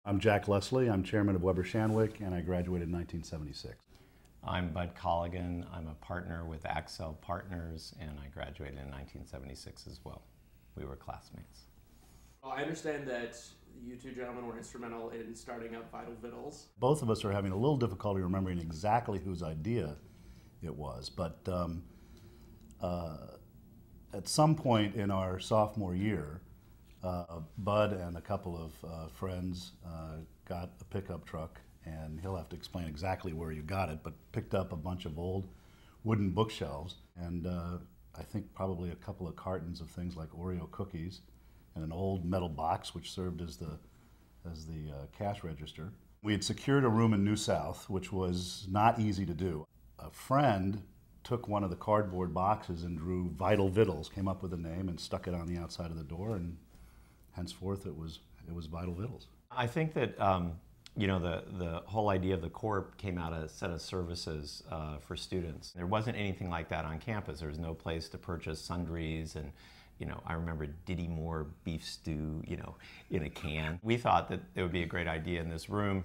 I'm Jack Leslie. I'm chairman of Weber Shandwick, and I graduated in 1976. I'm Bud Colligan. I'm a partner with Accel Partners, and I graduated in 1976 as well. We were classmates. Well, I understand that you two gentlemen were instrumental in starting up Vital Vittles. Both of us are having a little difficulty remembering exactly whose idea it was, but at some point in our sophomore year, Bud and a couple of friends got a pickup truck, and he'll have to explain exactly where you got it, but picked up a bunch of old wooden bookshelves and I think probably a couple of cartons of things like Oreo cookies and an old metal box which served as the cash register. We had secured a room in New South, which was not easy to do. A friend took one of the cardboard boxes and drew Vital Vittles, came up with a name and stuck it on the outside of the door, and henceforth it was Vital Vittles. I think that you know, the whole idea of the Corp came out of a set of services for students. There wasn't anything like that on campus. There was no place to purchase sundries, and you know, I remember Diddy Moore beef stew, you know, in a can. We thought that it would be a great idea, and this room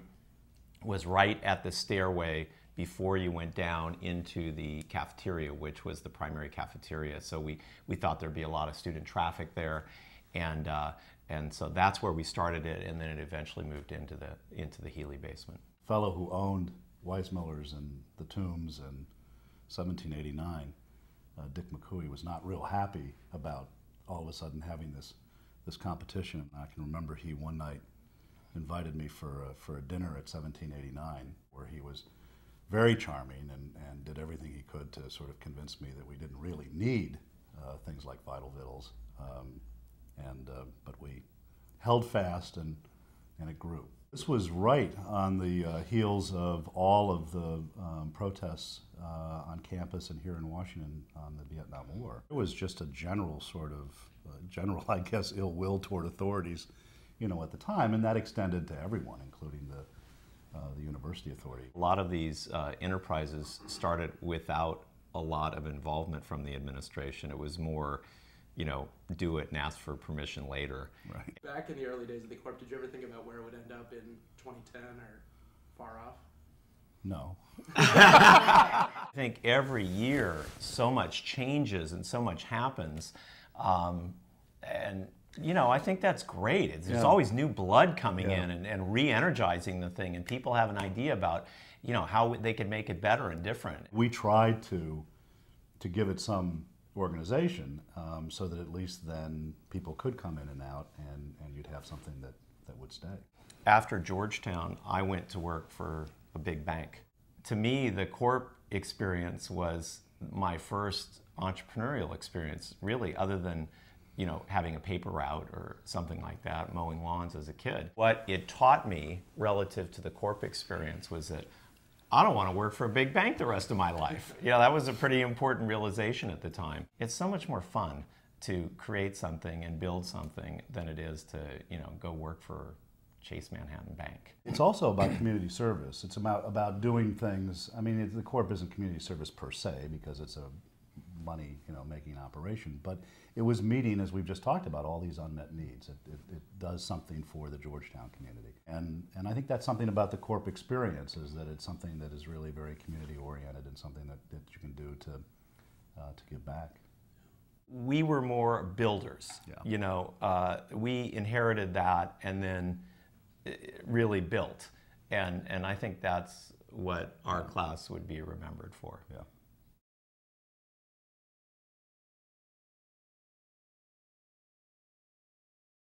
was right at the stairway before you went down into the cafeteria, which was the primary cafeteria. So we thought there'd be a lot of student traffic there, and so that's where we started it, and then it eventually moved into the Healy basement. Fellow who owned Weissmuller's and the Tombs in 1789, Dick McCooey, was not real happy about all of a sudden having this competition. I can remember he one night invited me for a dinner at 1789, where he was very charming and did everything he could to sort of convince me that we didn't really need things like Vital Vittles. But we held fast, and it grew. This was right on the heels of all of the protests on campus and here in Washington on the Vietnam War. It was just a general sort of, I guess, ill will toward authorities, you know, at the time, and that extended to everyone, including the university authority. A lot of these enterprises started without a lot of involvement from the administration. It was more, you know, do it and ask for permission later. Right. Back in the early days of the Corp, did you ever think about where it would end up in 2010 or far off? No. I think every year so much changes and so much happens. And you know, I think that's great. There's always new blood coming in and re-energizing the thing, and people have an idea about, you know, how they can make it better and different. We tried to give it some organization so that at least then people could come in and out, and you'd have something that would stay. After Georgetown, I went to work for a big bank. To me, the Corp experience was my first entrepreneurial experience, really, other than, you know, having a paper route or something like that, mowing lawns as a kid. What it taught me relative to the Corp experience was that I don't want to work for a big bank the rest of my life. You know, that was a pretty important realization at the time. It's so much more fun to create something and build something than it is to, you know, go work for Chase Manhattan Bank. It's also about community service. It's about doing things. I mean, the Corp isn't community service per se, because it's a money, you know, making operation, but it was meeting, as we've just talked about, all these unmet needs. It does something for the Georgetown community, and I think that's something about the Corp experience, is that it's something that is really very community oriented and something that you can do to give back. We were more builders. You know, we inherited that and then really built, and I think that's what our class would be remembered for. Yeah.